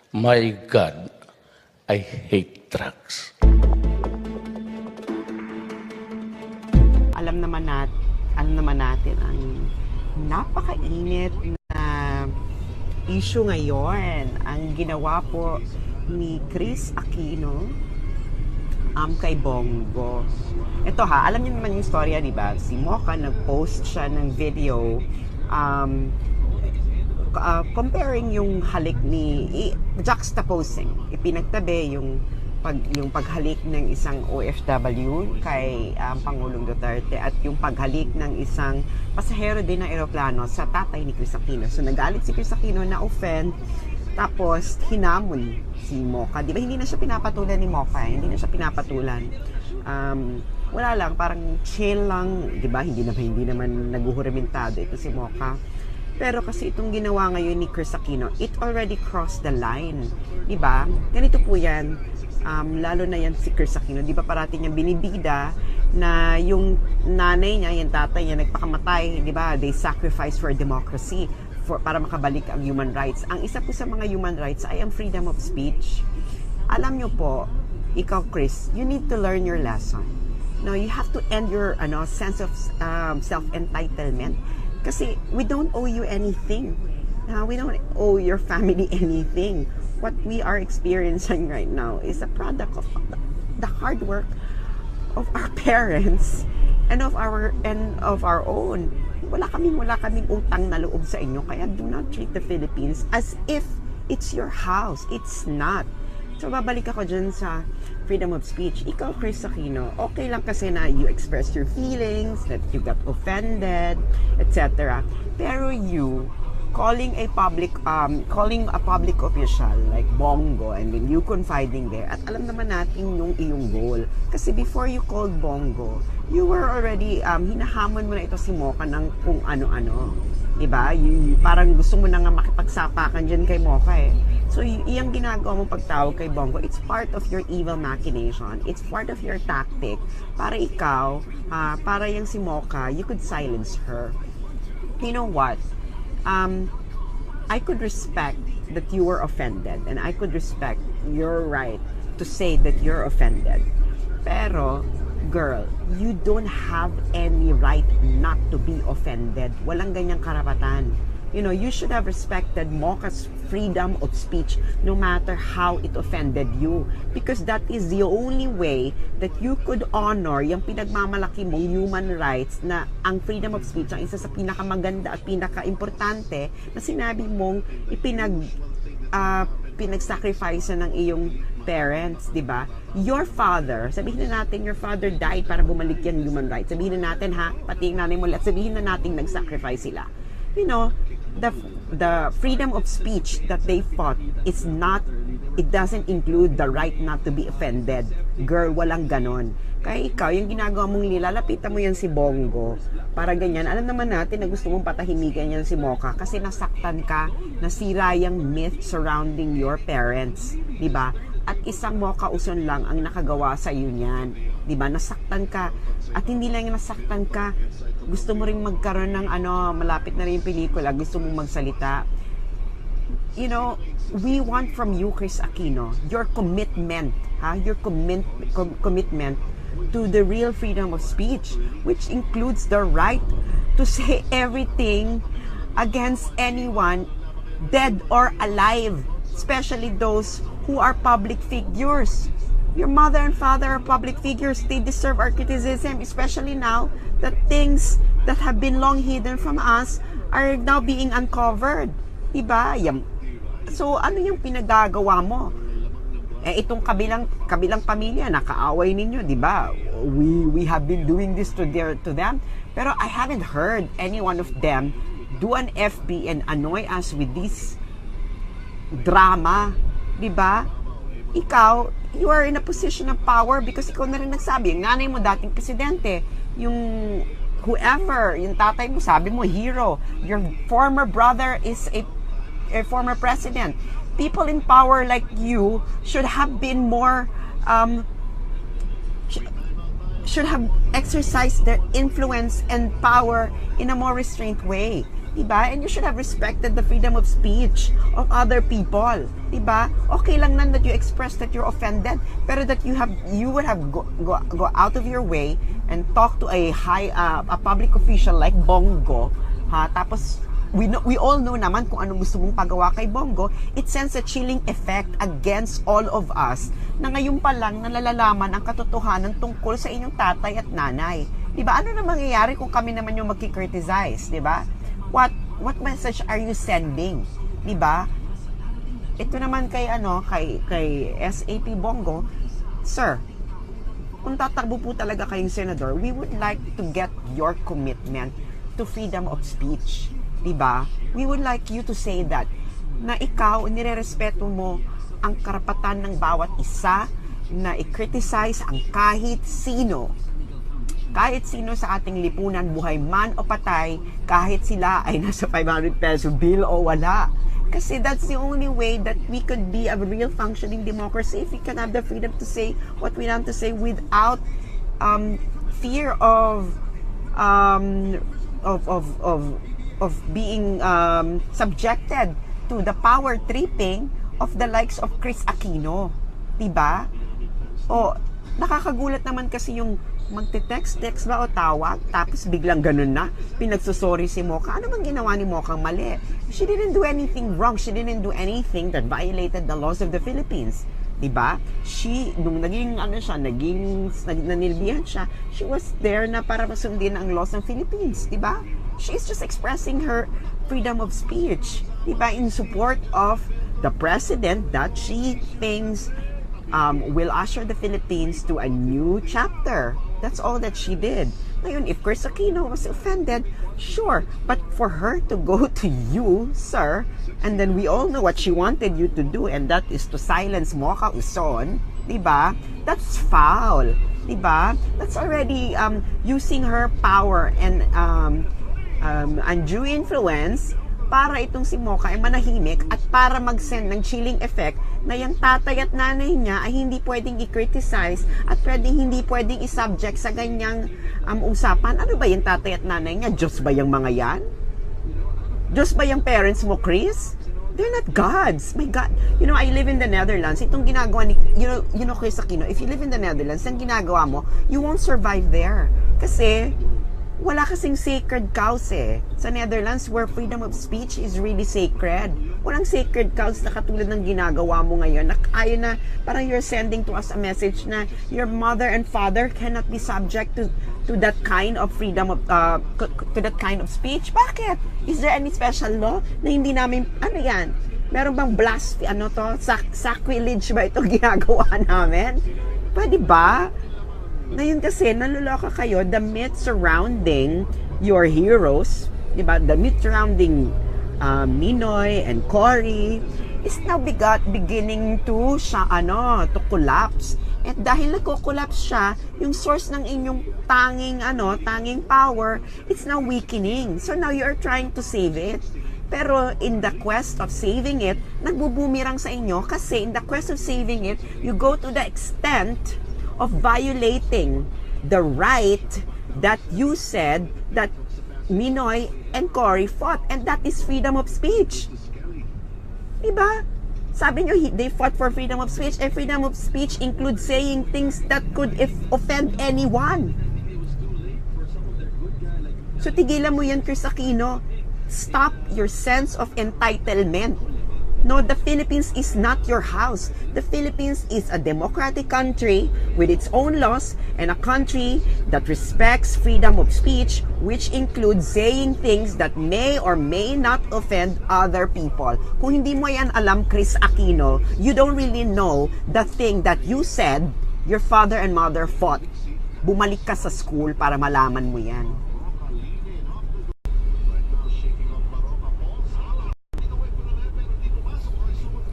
My God, I hate drugs. Alam naman natin ang napakainit na issue ngayon. Ang ginawa po ni Kris Aquino kay Bongo. Ito alam niyo naman yung storya, di ba? Si Mocha nag-post siya ng video comparing yung halik juxtaposing, ipinagtabi yung paghalik ng isang OFW kay Pangulong Duterte at yung paghalik ng isang pasahero din ng eroplano sa tatay ni Kris Aquino. So nagalit si Kris Aquino, na-offend, tapos hinamon si Mocha. Di ba hindi na siya pinapatulan ni Mocha? Hindi na siya pinapatulan. Wala lang, parang chill lang, di ba? Hindi naman naguhuramentado ito si Mocha. Pero kasi itong ginawa ngayon ni Kris Aquino, it already crossed the line. Di ba? Ganito po yan. Lalo na yan si Kris Aquino. Di ba parati niyang binibida na yung nanay niya, yung tatay niya, nagpakamatay. Di ba? They sacrifice for democracy para makabalik ang human rights. Ang isa po sa mga human rights ay ang freedom of speech. Alam niyo po, ikaw Kris, you need to learn your lesson. No, you have to end your sense of self-entitlement. Kasi we don't owe you anything. We don't owe your family anything. What we are experiencing right now is a product of the hard work of our parents and of our own. Wala kaming utang na loob sa inyo, kaya do not treat the Philippines as if it's your house. It's not. So babalik ako dyan sa freedom of speech. Ikaw, Kris Aquino, okay lang kasi na you express your feelings, that you got offended, etc. Pero you calling a public official like Bongo, and then you confiding there, at alam naman natin yung iyong goal. Kasi before you called Bongo, you were already hinahamon mo na ito si Mocha ng kung ano-ano. Diba? Parang gusto mo na nga makipagsapakan dyan kay Mocha eh. So, iyang ginagawa mong pagtawag kay Bongo, it's part of your evil machination. It's part of your tactic para ikaw, para yung si Mocha, you could silence her. You know what? I could respect that you were offended, and I could respect your right to say that you're offended. Pero, girl, you don't have any right not to be offended. Walang ganyang karapatan. You know, you should have respected Mocha's freedom of speech no matter how it offended you. Because that is the only way that you could honor yung pinagmamalaki mong human rights, na ang freedom of speech ang isa sa pinakamaganda at pinaka-importante na sinabi mong pinag-sacrifice ng iyong parents, di ba? Your father, sabihin na natin your father died para bumalik yung human rights. Sabihin na natin pati yung nanay mo, sabihin na natin nag-sacrifice sila. You know, the freedom of speech that they fought is not, it doesn't include the right not to be offended. Girl, walang ganon. Kaya ikaw, yung ginagawa mong nilalapitan mo yan si Bongo, para ganyan, alam naman natin na gusto mong patahimikan yan si Mocha kasi nasaktan ka, nasira yung myth surrounding your parents, di ba? At isang Mocha Uson lang ang nakagawa sa iyo niyan, di ba? Nasaktan ka, at hindi lang yung nasaktan ka, gusto mo ring magkaroon ng malapit na rin yung pelikula, gusto mong magsalita. You know, we want from you, Kris Aquino, your commitment, your commitment to the real freedom of speech, which includes the right to say everything against anyone, dead or alive, especially those who are public figures. Your mother and father are public figures. They deserve our criticism, especially now that things that have been long hidden from us are now being uncovered. Diba? So, ano yung pinagagawa mo? Itong kabilang pamilya, nakaaway ninyo, diba? We have been doing this to them. Pero I haven't heard any one of them do an FB and annoy us with this drama. Diba? Ikaw, you are in a position of power because ikaw na rin nagsabi, yung nanay mo dating presidente, yung whoever, yung tatay mo, sabi mo, hero, your former brother is a former president. People in power like you should have been more, should have exercised their influence and power in a more restrained way. Diba? And you should have respected the freedom of speech of other people. Diba? Okay lang nan that you express that you're offended, pero that you would have go out of your way and talk to a public official like Bongo, ha? Tapos we all know naman kung anong gusto mong pagawa kay Bongo. It sends a chilling effect against all of us na ngayon pa lang nalalaman ang katotohanan tungkol sa inyong tatay at nanay. Diba? Ano na mangyayari kung kami naman yung magki-criticize? Diba? What message are you sending? Diba? Ito naman kay SAP Bongo, sir, kung tatakbo po talaga kayong senador, we would like to get your commitment to freedom of speech. Diba? We would like you to say that na ikaw, nirerespeto mo ang karapatan ng bawat isa na i-criticize ang kahit sino sa ating lipunan, buhay man o patay, kahit sila ay nasa 500 peso bill o wala. Kasi that's the only way that we could be a real functioning democracy, if we can have the freedom to say what we want to say without fear of being subjected to the power tripping of the likes of Kris Aquino. Diba? O, nakakagulat naman kasi yung magte-text ba o tawag, tapos biglang ganun na, pinagsusorry si Mocha. Ano bang ginawa ni Mocha mali? She didn't do anything wrong. She didn't do anything that violated the laws of the Philippines. Diba? Nung nanilbihan siya, she was there na para masundin ang laws ng Philippines. Diba? She's just expressing her freedom of speech. Diba? In support of the president that she thinks will usher the Philippines to a new chapter. That's all that she did. Ngayon, if Kris Aquino was offended, sure. But for her to go to you, sir, and then we all know what she wanted you to do, and that is to silence Mocha Uson, diba? That's foul. Diba? That's already using her power and undue influence para itong si Mocha ay manahimik at para mag-send ng chilling effect na yung tatay at nanay niya ay hindi pwedeng i-criticize at hindi pwedeng i-subject sa ganyang usapan. Ano ba yung tatay at nanay niya? Diyos ba yung mga yan? Diyos ba yung parents mo, Kris? They're not gods. My God. You know, I live in the Netherlands. Itong ginagawa ni, you know, Kris Aquino, if you live in the Netherlands, ang ginagawa mo, you won't survive there. Kasi, wala kasing sacred cows sa Netherlands, where freedom of speech is really sacred. Walang sacred cows na katulad ng ginagawa mo ngayon. Ayun na, parang you're sending to us a message na your mother and father cannot be subject to that kind of freedom of to that kind of speech. Bakit? Is there any special law na hindi namin, ano yan? Meron bang sacrilege ba ito ginagawa namin? Pwede ba? Ngayon kasi, naluloka kayo, the myth surrounding your heroes, diba? The myth surrounding Minoy and Cory is now beginning to collapse. At dahil nagko-collapse siya, yung source ng inyong tanging power, it's now weakening. So now you are trying to save it. Pero in the quest of saving it, nagbubumirang sa inyo kasi in the quest of saving it, you go to the extent of violating the right that you said that Minoy and Cory fought, and that is freedom of speech. Diba? Sabi nyo, they fought for freedom of speech, and freedom of speech includes saying things that could offend anyone. So tigilan mo yan, Kris Aquino. Stop your sense of entitlement. No, the Philippines is not your house. The Philippines is a democratic country with its own laws and a country that respects freedom of speech, which includes saying things that may or may not offend other people. Kung hindi mo yan alam, Kris Aquino, you don't really know the thing that you said your father and mother fought. Bumalik ka sa school para malaman mo yan.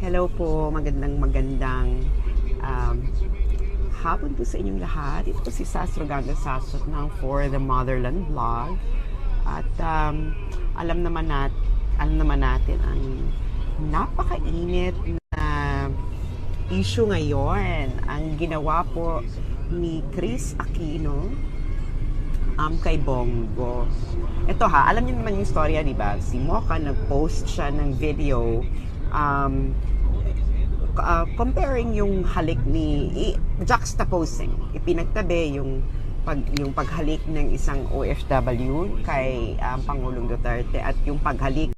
Hello po, magandang hapon po sa inyong lahat. Ito po si Sastro Ganga Sasot ng For the Motherland Vlog. At alam naman natin ang napakainit na issue ngayon. Ang ginawa po ni Kris Aquino kay Bongo. Ito ha, alam niyo naman yung storya, di ba? Si Mocha nag-post siya ng video comparing yung halik juxtaposing, ipinagtabi yung paghalik ng isang OFW kay Pangulong Duterte at yung paghalik